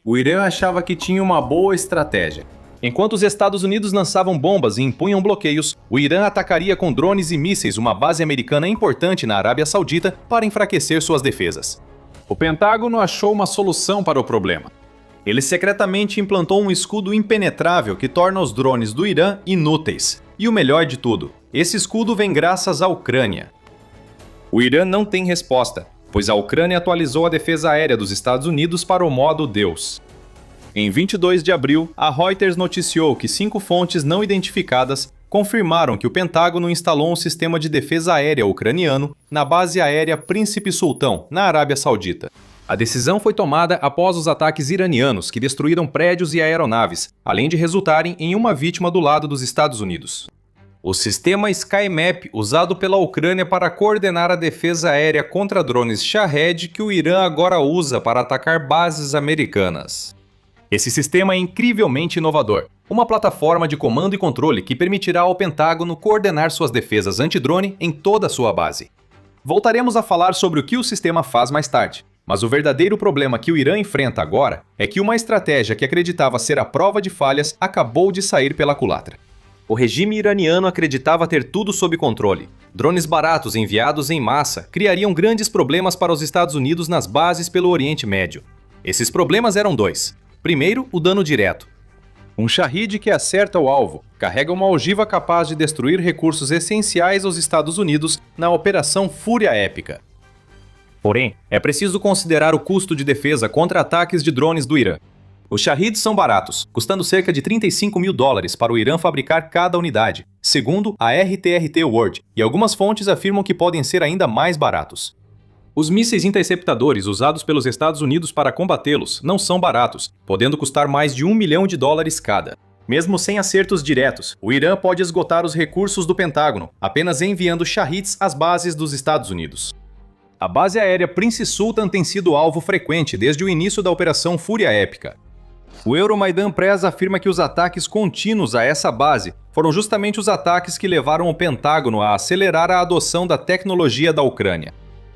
O Irã achava que tinha uma boa estratégia. Enquanto os Estados Unidos lançavam bombas e impunham bloqueios, o Irã atacaria com drones e mísseis uma base americana importante na Arábia Saudita para enfraquecer suas defesas. O Pentágono achou uma solução para o problema. Ele secretamente implantou um escudo impenetrável que torna os drones do Irã inúteis. E o melhor de tudo, esse escudo vem graças à Ucrânia. O Irã não tem resposta, pois a Ucrânia atualizou a defesa aérea dos Estados Unidos para o modo Deus. Em 22 de abril, a Reuters noticiou que 5 fontes não identificadas confirmaram que o Pentágono instalou um sistema de defesa aérea ucraniano na base aérea Príncipe Sultão, na Arábia Saudita. A decisão foi tomada após os ataques iranianos que destruíram prédios e aeronaves, além de resultarem em uma vítima do lado dos Estados Unidos. O sistema SkyMap, usado pela Ucrânia para coordenar a defesa aérea contra drones Shahed, que o Irã agora usa para atacar bases americanas. Esse sistema é incrivelmente inovador, uma plataforma de comando e controle que permitirá ao Pentágono coordenar suas defesas antidrone em toda a sua base. Voltaremos a falar sobre o que o sistema faz mais tarde, mas o verdadeiro problema que o Irã enfrenta agora é que uma estratégia que acreditava ser a prova de falhas acabou de sair pela culatra. O regime iraniano acreditava ter tudo sob controle. Drones baratos enviados em massa criariam grandes problemas para os Estados Unidos nas bases pelo Oriente Médio. Esses problemas eram 2. Primeiro, o dano direto. Um Shahed que acerta o alvo carrega uma ogiva capaz de destruir recursos essenciais aos Estados Unidos na Operação Fúria Épica. Porém, é preciso considerar o custo de defesa contra ataques de drones do Irã. Os Shahed são baratos, custando cerca de $35 mil para o Irã fabricar cada unidade, segundo a RTRT World, e algumas fontes afirmam que podem ser ainda mais baratos. Os mísseis interceptadores usados pelos Estados Unidos para combatê-los não são baratos, podendo custar mais de $1 milhão cada. Mesmo sem acertos diretos, o Irã pode esgotar os recursos do Pentágono, apenas enviando Shaheds às bases dos Estados Unidos. A base aérea Prince Sultan tem sido alvo frequente desde o início da Operação Fúria Épica. O Euromaidan Press afirma que os ataques contínuos a essa base foram justamente os ataques que levaram o Pentágono a acelerar a adoção da tecnologia da Ucrânia.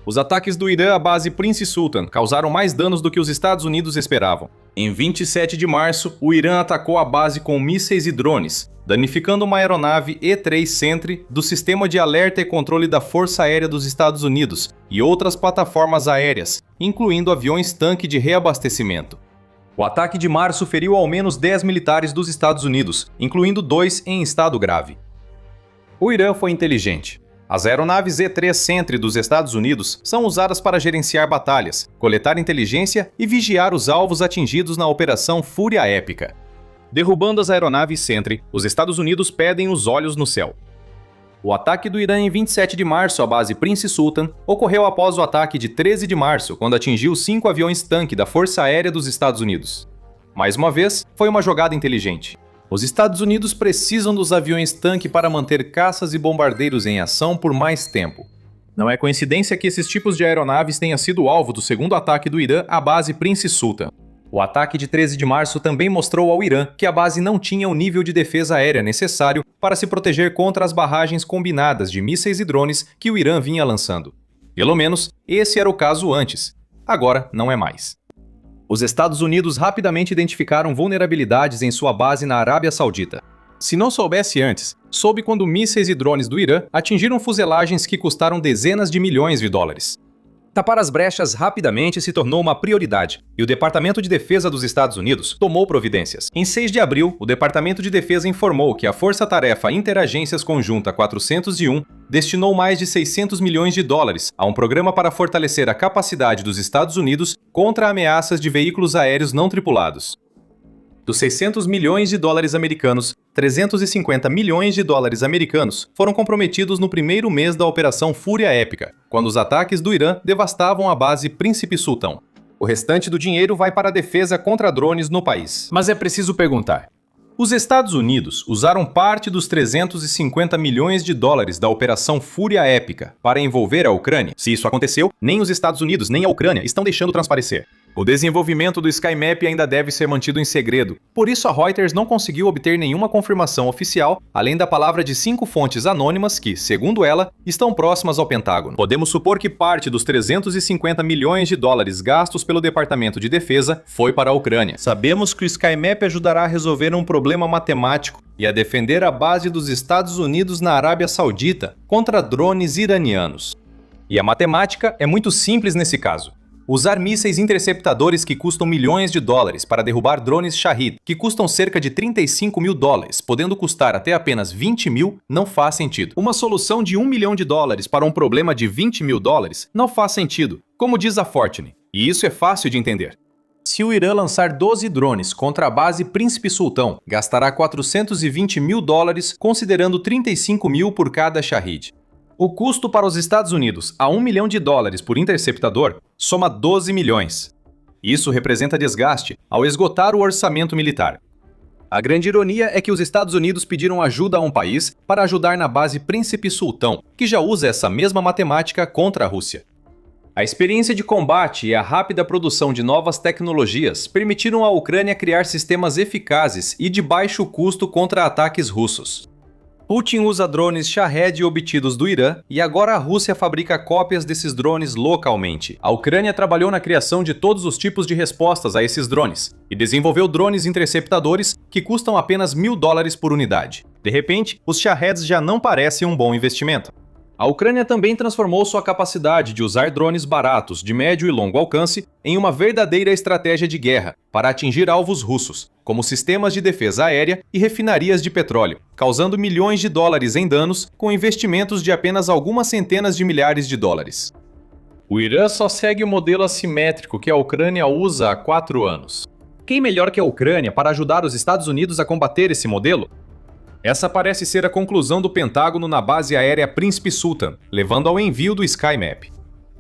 Os ataques do Irã à base Prince Sultan causaram mais danos do que os Estados Unidos esperavam. Em 27 de março, o Irã atacou a base com mísseis e drones, danificando uma aeronave E-3 Sentry do Sistema de Alerta e Controle da Força Aérea dos Estados Unidos e outras plataformas aéreas, incluindo aviões-tanque de reabastecimento. O ataque de março feriu ao menos 10 militares dos Estados Unidos, incluindo 2 em estado grave. O Irã foi inteligente. As aeronaves E-3 Sentry dos Estados Unidos são usadas para gerenciar batalhas, coletar inteligência e vigiar os alvos atingidos na Operação Fúria Épica. Derrubando as aeronaves Sentry, os Estados Unidos pedem os olhos no céu. O ataque do Irã em 27 de março à base Prince Sultan ocorreu após o ataque de 13 de março, quando atingiu 5 aviões-tanque da Força Aérea dos Estados Unidos. Mais uma vez, foi uma jogada inteligente. Os Estados Unidos precisam dos aviões-tanque para manter caças e bombardeiros em ação por mais tempo. Não é coincidência que esses tipos de aeronaves tenham sido alvo do segundo ataque do Irã à base Prince Sultan. O ataque de 13 de março também mostrou ao Irã que a base não tinha o nível de defesa aérea necessário para se proteger contra as barragens combinadas de mísseis e drones que o Irã vinha lançando. Pelo menos, esse era o caso antes. Agora, não é mais. Os Estados Unidos rapidamente identificaram vulnerabilidades em sua base na Arábia Saudita. Se não soubesse antes, soube quando mísseis e drones do Irã atingiram fuselagens que custaram dezenas de milhões de dólares. Tapar as brechas rapidamente se tornou uma prioridade, e o Departamento de Defesa dos Estados Unidos tomou providências. Em 6 de abril, o Departamento de Defesa informou que a Força-Tarefa Interagências Conjunta 401 destinou mais de $600 milhões a um programa para fortalecer a capacidade dos Estados Unidos contra ameaças de veículos aéreos não tripulados. Dos $600 milhões americanos, $350 milhões americanos foram comprometidos no primeiro mês da Operação Fúria Épica, quando os ataques do Irã devastavam a base Príncipe Sultão. O restante do dinheiro vai para a defesa contra drones no país. Mas é preciso perguntar: os Estados Unidos usaram parte dos $350 milhões da Operação Fúria Épica para envolver a Ucrânia? Se isso aconteceu, nem os Estados Unidos nem a Ucrânia estão deixando transparecer. O desenvolvimento do SkyMap ainda deve ser mantido em segredo, por isso a Reuters não conseguiu obter nenhuma confirmação oficial, além da palavra de 5 fontes anônimas que, segundo ela, estão próximas ao Pentágono. Podemos supor que parte dos 350 milhões de dólares gastos pelo Departamento de Defesa foi para a Ucrânia. Sabemos que o SkyMap ajudará a resolver um problema matemático e a defender a base dos Estados Unidos na Arábia Saudita contra drones iranianos. E a matemática é muito simples nesse caso. Usar mísseis interceptadores que custam milhões de dólares para derrubar drones Shahed, que custam cerca de 35 mil dólares, podendo custar até apenas 20 mil, não faz sentido. Uma solução de 1 milhão de dólares para um problema de 20 mil dólares não faz sentido, como diz a Fortune. E isso é fácil de entender. Se o Irã lançar 12 drones contra a base Príncipe Sultão, gastará 420 mil dólares, considerando 35 mil por cada Shahed. O custo para os Estados Unidos a 1 milhão de dólares por interceptador soma 12 milhões. Isso representa desgaste ao esgotar o orçamento militar. A grande ironia é que os Estados Unidos pediram ajuda a um país para ajudar na base Príncipe Sultão, que já usa essa mesma matemática contra a Rússia. A experiência de combate e a rápida produção de novas tecnologias permitiram à Ucrânia criar sistemas eficazes e de baixo custo contra ataques russos. Putin usa drones Shahed obtidos do Irã e agora a Rússia fabrica cópias desses drones localmente. A Ucrânia trabalhou na criação de todos os tipos de respostas a esses drones e desenvolveu drones interceptadores que custam apenas 1.000 dólares por unidade. De repente, os Shaheds já não parecem um bom investimento. A Ucrânia também transformou sua capacidade de usar drones baratos de médio e longo alcance em uma verdadeira estratégia de guerra para atingir alvos russos, como sistemas de defesa aérea e refinarias de petróleo, causando milhões de dólares em danos com investimentos de apenas algumas centenas de milhares de dólares. O Irã só segue o modelo assimétrico que a Ucrânia usa há 4 anos. Quem melhor que a Ucrânia para ajudar os Estados Unidos a combater esse modelo? Essa parece ser a conclusão do Pentágono na base aérea Príncipe Sultan, levando ao envio do SkyMap.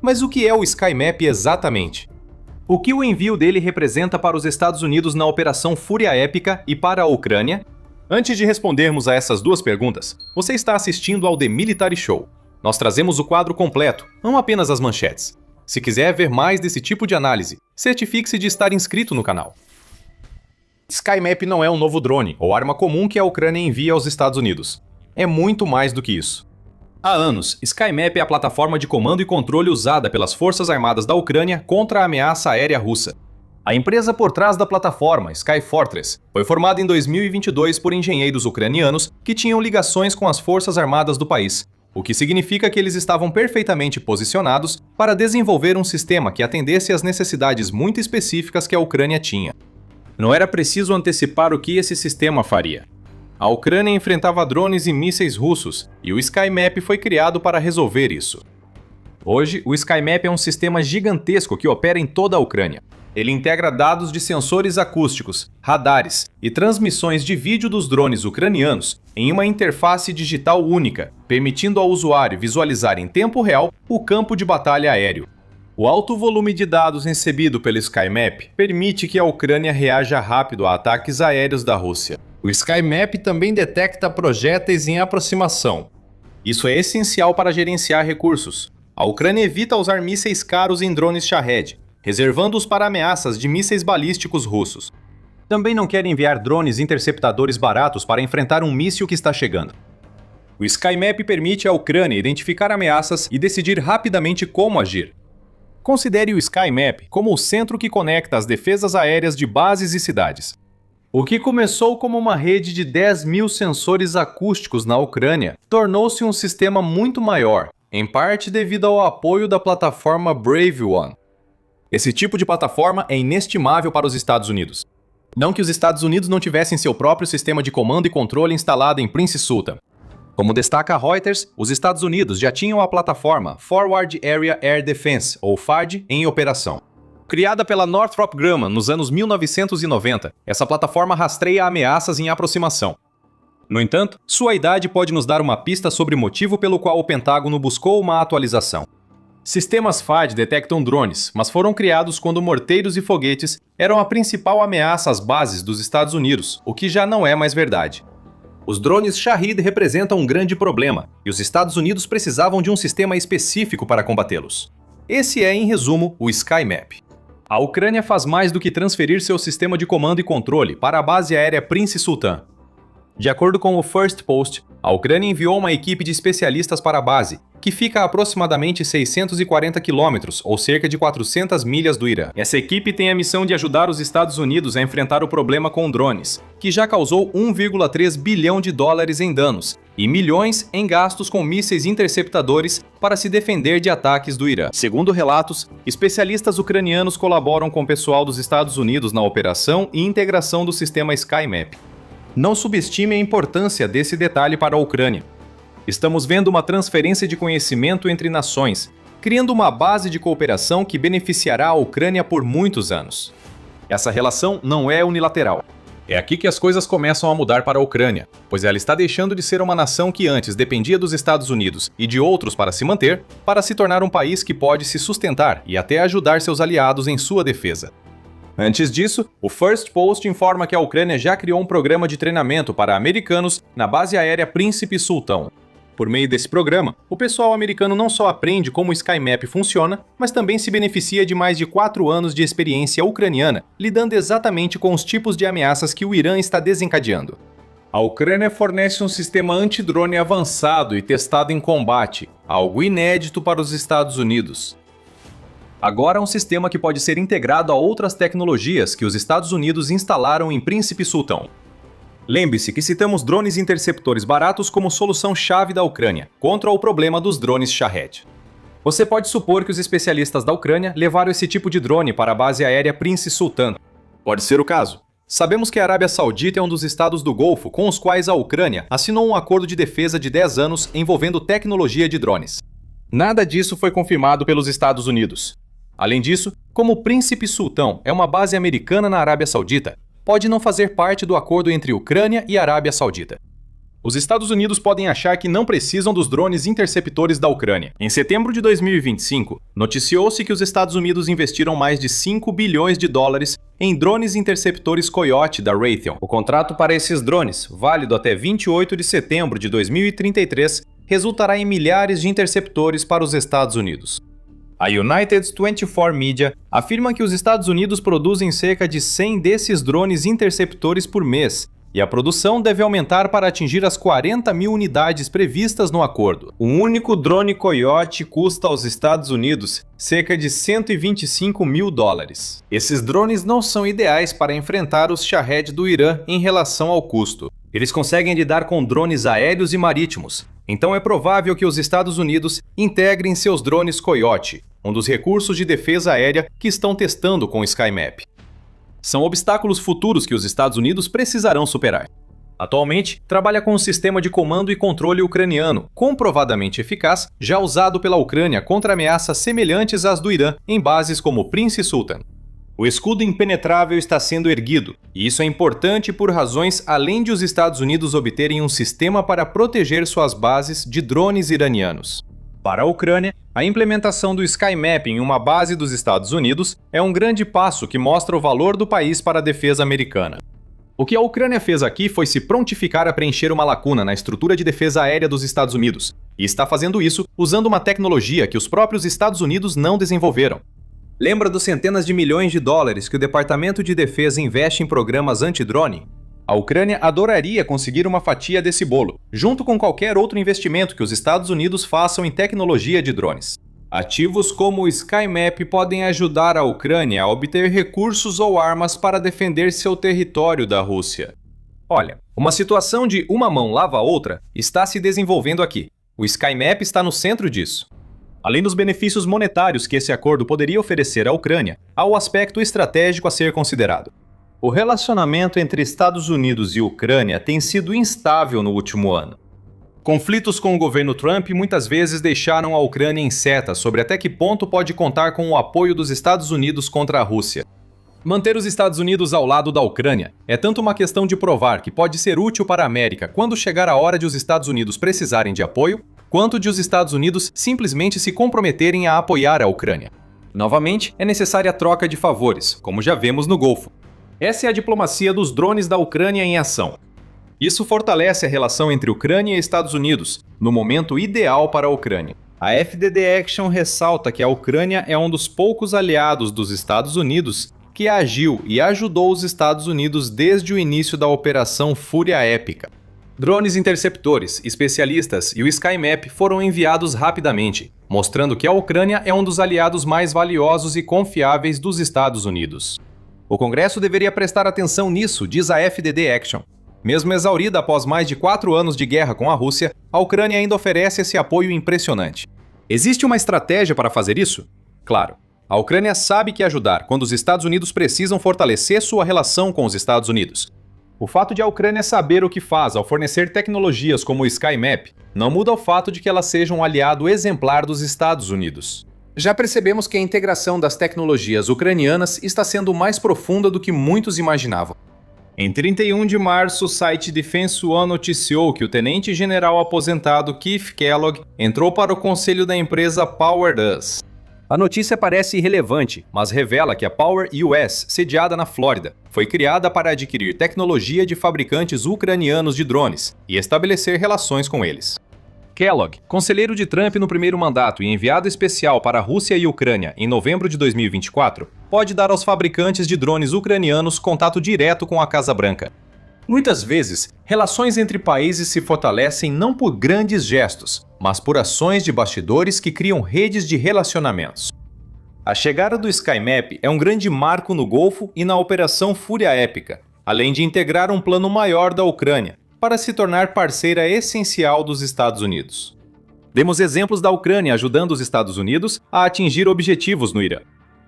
Mas o que é o SkyMap exatamente? O que o envio dele representa para os Estados Unidos na Operação Fúria Épica e para a Ucrânia? Antes de respondermos a essas duas perguntas, você está assistindo ao The Military Show. Nós trazemos o quadro completo, não apenas as manchetes. Se quiser ver mais desse tipo de análise, certifique-se de estar inscrito no canal. SkyMap não é um novo drone ou arma comum que a Ucrânia envia aos Estados Unidos. É muito mais do que isso. Há anos, SkyMap é a plataforma de comando e controle usada pelas Forças Armadas da Ucrânia contra a ameaça aérea russa. A empresa por trás da plataforma, Skyfortress, foi formada em 2022 por engenheiros ucranianos que tinham ligações com as Forças Armadas do país, o que significa que eles estavam perfeitamente posicionados para desenvolver um sistema que atendesse às necessidades muito específicas que a Ucrânia tinha. Não era preciso antecipar o que esse sistema faria. A Ucrânia enfrentava drones e mísseis russos, e o SkyMap foi criado para resolver isso. Hoje, o SkyMap é um sistema gigantesco que opera em toda a Ucrânia. Ele integra dados de sensores acústicos, radares e transmissões de vídeo dos drones ucranianos em uma interface digital única, permitindo ao usuário visualizar em tempo real o campo de batalha aéreo. O alto volume de dados recebido pelo SkyMap permite que a Ucrânia reaja rápido a ataques aéreos da Rússia. O SkyMap também detecta projéteis em aproximação. Isso é essencial para gerenciar recursos. A Ucrânia evita usar mísseis caros em drones Shahed, reservando-os para ameaças de mísseis balísticos russos. Também não quer enviar drones interceptadores baratos para enfrentar um míssil que está chegando. O SkyMap permite à Ucrânia identificar ameaças e decidir rapidamente como agir. Considere o SkyMap como o centro que conecta as defesas aéreas de bases e cidades. O que começou como uma rede de 10 mil sensores acústicos na Ucrânia tornou-se um sistema muito maior, em parte devido ao apoio da plataforma Brave One. Esse tipo de plataforma é inestimável para os Estados Unidos. Não que os Estados Unidos não tivessem seu próprio sistema de comando e controle instalado em Príncipe Sultan. Como destaca a Reuters, os Estados Unidos já tinham a plataforma Forward Area Air Defense, ou FARD, em operação. Criada pela Northrop Grumman nos anos 1990, essa plataforma rastreia ameaças em aproximação. No entanto, sua idade pode nos dar uma pista sobre o motivo pelo qual o Pentágono buscou uma atualização. Sistemas FAD detectam drones, mas foram criados quando morteiros e foguetes eram a principal ameaça às bases dos Estados Unidos, o que já não é mais verdade. Os drones Shahed representam um grande problema, e os Estados Unidos precisavam de um sistema específico para combatê-los. Esse é, em resumo, o SkyMap. A Ucrânia faz mais do que transferir seu sistema de comando e controle para a base aérea Prince Sultan. De acordo com o First Post, a Ucrânia enviou uma equipe de especialistas para a base, que fica a aproximadamente 640 quilômetros, ou cerca de 400 milhas do Irã. Essa equipe tem a missão de ajudar os Estados Unidos a enfrentar o problema com drones, que já causou 1,3 bilhão de dólares em danos e milhões em gastos com mísseis interceptadores para se defender de ataques do Irã. Segundo relatos, especialistas ucranianos colaboram com o pessoal dos Estados Unidos na operação e integração do sistema SkyMap. Não subestime a importância desse detalhe para a Ucrânia. Estamos vendo uma transferência de conhecimento entre nações, criando uma base de cooperação que beneficiará a Ucrânia por muitos anos. Essa relação não é unilateral. É aqui que as coisas começam a mudar para a Ucrânia, pois ela está deixando de ser uma nação que antes dependia dos Estados Unidos e de outros para se manter, para se tornar um país que pode se sustentar e até ajudar seus aliados em sua defesa. Antes disso, o First Post informa que a Ucrânia já criou um programa de treinamento para americanos na base aérea Príncipe Sultão. Por meio desse programa, o pessoal americano não só aprende como o SkyMap funciona, mas também se beneficia de mais de 4 anos de experiência ucraniana, lidando exatamente com os tipos de ameaças que o Irã está desencadeando. A Ucrânia fornece um sistema antidrone avançado e testado em combate, algo inédito para os Estados Unidos. Agora é um sistema que pode ser integrado a outras tecnologias que os Estados Unidos instalaram em Príncipe Sultão. Lembre-se que citamos drones interceptores baratos como solução-chave da Ucrânia contra o problema dos drones Shahed. Você pode supor que os especialistas da Ucrânia levaram esse tipo de drone para a base aérea Prince Sultan. Pode ser o caso. Sabemos que a Arábia Saudita é um dos estados do Golfo com os quais a Ucrânia assinou um acordo de defesa de 10 anos envolvendo tecnologia de drones. Nada disso foi confirmado pelos Estados Unidos. Além disso, como o Príncipe Sultão é uma base americana na Arábia Saudita, pode não fazer parte do acordo entre Ucrânia e Arábia Saudita. Os Estados Unidos podem achar que não precisam dos drones interceptores da Ucrânia. Em setembro de 2025, noticiou-se que os Estados Unidos investiram mais de 5 bilhões de dólares em drones interceptores Coyote da Raytheon. O contrato para esses drones, válido até 28 de setembro de 2033, resultará em milhares de interceptores para os Estados Unidos. A United 24 Media afirma que os Estados Unidos produzem cerca de 100 desses drones interceptores por mês, e a produção deve aumentar para atingir as 40 mil unidades previstas no acordo. Um único drone Coyote custa aos Estados Unidos cerca de 125 mil dólares. Esses drones não são ideais para enfrentar os Shahed do Irã em relação ao custo. Eles conseguem lidar com drones aéreos e marítimos, então é provável que os Estados Unidos integrem seus drones Coyote, um dos recursos de defesa aérea que estão testando com o SkyMap. São obstáculos futuros que os Estados Unidos precisarão superar. Atualmente, trabalha com um sistema de comando e controle ucraniano, comprovadamente eficaz, já usado pela Ucrânia contra ameaças semelhantes às do Irã em bases como Prince Sultan. O escudo impenetrável está sendo erguido, e isso é importante por razões além de os Estados Unidos obterem um sistema para proteger suas bases de drones iranianos. Para a Ucrânia, a implementação do SkyMap em uma base dos Estados Unidos é um grande passo que mostra o valor do país para a defesa americana. O que a Ucrânia fez aqui foi se prontificar a preencher uma lacuna na estrutura de defesa aérea dos Estados Unidos, e está fazendo isso usando uma tecnologia que os próprios Estados Unidos não desenvolveram. Lembra dos centenas de milhões de dólares que o Departamento de Defesa investe em programas anti-drone? A Ucrânia adoraria conseguir uma fatia desse bolo, junto com qualquer outro investimento que os Estados Unidos façam em tecnologia de drones. Ativos como o SkyMap podem ajudar a Ucrânia a obter recursos ou armas para defender seu território da Rússia. Olha, uma situação de uma mão lava a outra está se desenvolvendo aqui. O SkyMap está no centro disso. Além dos benefícios monetários que esse acordo poderia oferecer à Ucrânia, há o aspecto estratégico a ser considerado. O relacionamento entre Estados Unidos e Ucrânia tem sido instável no último ano. Conflitos com o governo Trump muitas vezes deixaram a Ucrânia incerta sobre até que ponto pode contar com o apoio dos Estados Unidos contra a Rússia. Manter os Estados Unidos ao lado da Ucrânia é tanto uma questão de provar que pode ser útil para a América quando chegar a hora de os Estados Unidos precisarem de apoio, quanto de os Estados Unidos simplesmente se comprometerem a apoiar a Ucrânia. Novamente, é necessária a troca de favores, como já vemos no Golfo. Essa é a diplomacia dos drones da Ucrânia em ação. Isso fortalece a relação entre Ucrânia e Estados Unidos, no momento ideal para a Ucrânia. A FDD Action ressalta que a Ucrânia é um dos poucos aliados dos Estados Unidos que agiu e ajudou os Estados Unidos desde o início da Operação Fúria Épica. Drones interceptores, especialistas e o SkyMap foram enviados rapidamente, mostrando que a Ucrânia é um dos aliados mais valiosos e confiáveis dos Estados Unidos. O Congresso deveria prestar atenção nisso, diz a FDD Action. Mesmo exaurida após mais de 4 anos de guerra com a Rússia, a Ucrânia ainda oferece esse apoio impressionante. Existe uma estratégia para fazer isso? Claro. A Ucrânia sabe que ajudar quando os Estados Unidos precisam fortalecer sua relação com os Estados Unidos. O fato de a Ucrânia saber o que faz ao fornecer tecnologias como o SkyMap não muda o fato de que ela seja um aliado exemplar dos Estados Unidos. Já percebemos que a integração das tecnologias ucranianas está sendo mais profunda do que muitos imaginavam. Em 31 de março, o site Defense One noticiou que o tenente-general aposentado Keith Kellogg entrou para o conselho da empresa Power US. A notícia parece irrelevante, mas revela que a Power US, sediada na Flórida, foi criada para adquirir tecnologia de fabricantes ucranianos de drones e estabelecer relações com eles. Kellogg, conselheiro de Trump no primeiro mandato e enviado especial para a Rússia e Ucrânia em novembro de 2024, pode dar aos fabricantes de drones ucranianos contato direto com a Casa Branca. Muitas vezes, relações entre países se fortalecem não por grandes gestos, mas por ações de bastidores que criam redes de relacionamentos. A chegada do SkyMap é um grande marco no Golfo e na Operação Fúria Épica, além de integrar um plano maior da Ucrânia, para se tornar parceira essencial dos Estados Unidos. Demos exemplos da Ucrânia ajudando os Estados Unidos a atingir objetivos no Irã.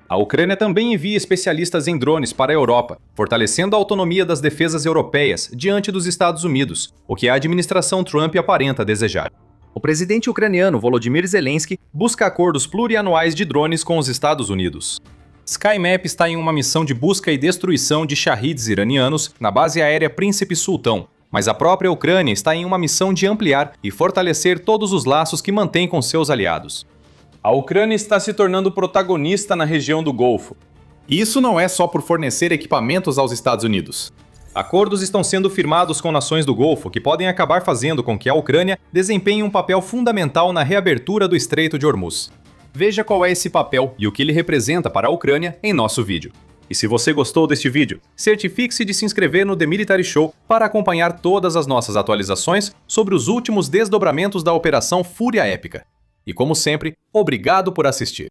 A Ucrânia também envia especialistas em drones para a Europa, fortalecendo a autonomia das defesas europeias diante dos Estados Unidos, o que a administração Trump aparenta desejar. O presidente ucraniano Volodymyr Zelensky busca acordos plurianuais de drones com os Estados Unidos. SkyMap está em uma missão de busca e destruição de shahids iranianos na base aérea Príncipe Sultão, mas a própria Ucrânia está em uma missão de ampliar e fortalecer todos os laços que mantém com seus aliados. A Ucrânia está se tornando protagonista na região do Golfo. E isso não é só por fornecer equipamentos aos Estados Unidos. Acordos estão sendo firmados com nações do Golfo que podem acabar fazendo com que a Ucrânia desempenhe um papel fundamental na reabertura do Estreito de Hormuz. Veja qual é esse papel e o que ele representa para a Ucrânia em nosso vídeo. E se você gostou deste vídeo, certifique-se de se inscrever no The Military Show para acompanhar todas as nossas atualizações sobre os últimos desdobramentos da Operação Fúria Épica. E como sempre, obrigado por assistir.